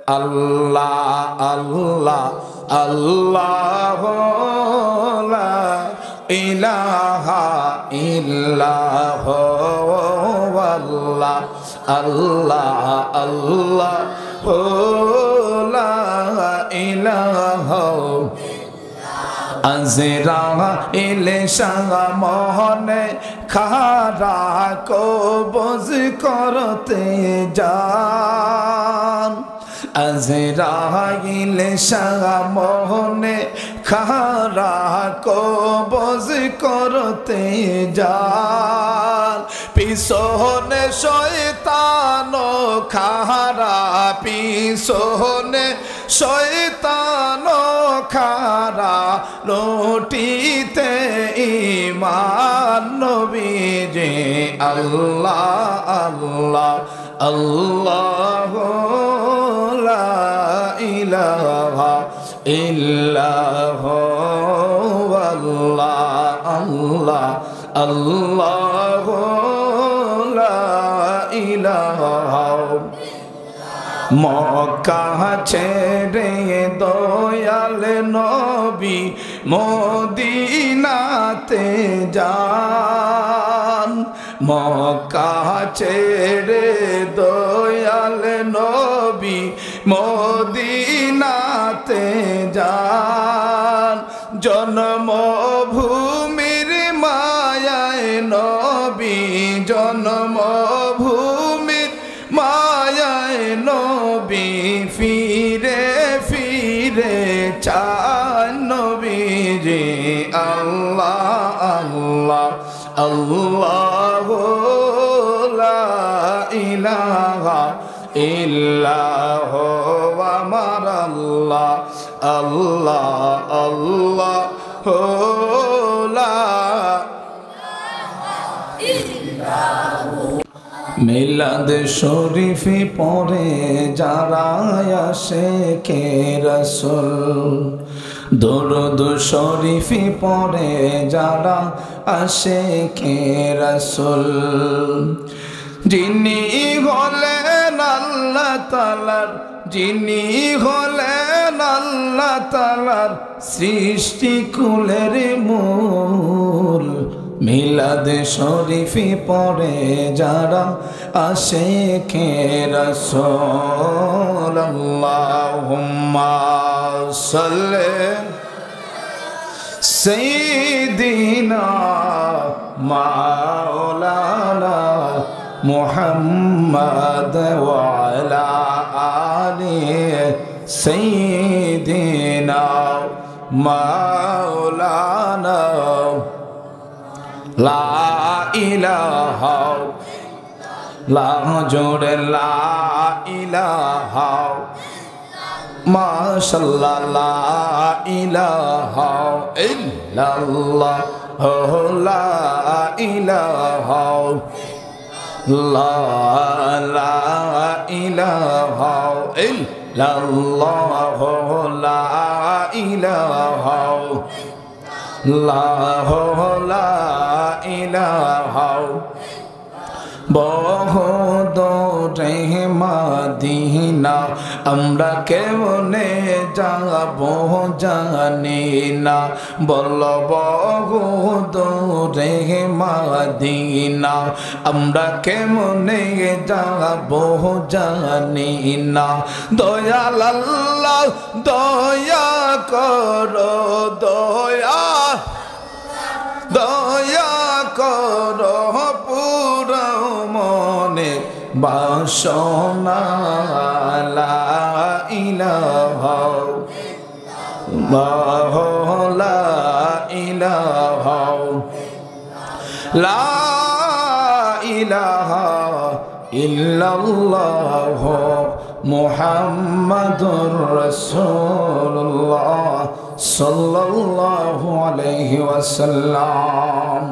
আল্লাহ আল্লাহ আল্লাহ লা ইলাহা ইল্লাহ আল্লাহ আল্লাহ আল্লাহ লা ইলাহা আজরা ইলে সাঙ্গা মোহনে খারা কবজ করতে যান আজরাইল সাঙ্গা মোহনে খারা কবজ করতে যান পিছনে শয়তান খারা পিছনে শয়তান খারা লোটিতে ঈমান নবীজি আল্লাহ আল্লাহ আল্লাহ লা ইলাহা ইল্লাহ আল্লাহ আল্লাহ আল্লাহ লা ইলাহা মক্কা ছেড়ে দয়াল নবী মদিনাতে যান মক্কা ছেড়ে দয়াল নবী মদিনাতে যান জন্মভূমির মায়ায় নবী জন্মভূমির মায়ায় নবী ফিরে ফিরে চান নবীজি আল্লাহ আল্লাহ আল্লাহ লা ইলাহা ইল্লাহ আমার আল্লাহ আল্লাহ আল্লাহ লা মিলাদ শরীফে পড়ে যারা আশিকে রাসূল দরুদ শরীফে পড়ে যারা আশিকে রাসূল যিনি হলেন আল্লাহ তাআলার যিনি হলেন আল্লাহ তাআলার সৃষ্টি কুলের মূল মিলাদ শরীফে পড়ে যারা আশিকে রাসূল আল্লাহুম্মা সাল্লি সাইয়্যিদিনা মাওলানা মুহাম্মদ ওয়া আলা আলি সাইয়্যিদিনা মাওলানা লা ইলাহা লা জোরে লা ইলাহা মাশাআল্লাহ লা ইলাহা ইল্লাল্লাহ লা ইলাহা লা ইলাহা ইল্লাল্লাহ লা ইলাহা লা ইলাহা বহুদূরে মদিনা আমরা কেমনে যাব জানি না বল বহুদূরে মদিনা আমরা কেমনে যাব জানি না দয়াল আল্লাহ দয়া করো দয়া দয়া করো পুরো মনে বাসনা লা ইলাহা লা ইলাহা লা ইলাহা ইল্লাল্লাহ মুহাম্মাদুর রাসূলুল্লাহ সাল্লাল্লাহু আলাইহি ওয়াসাল্লাম।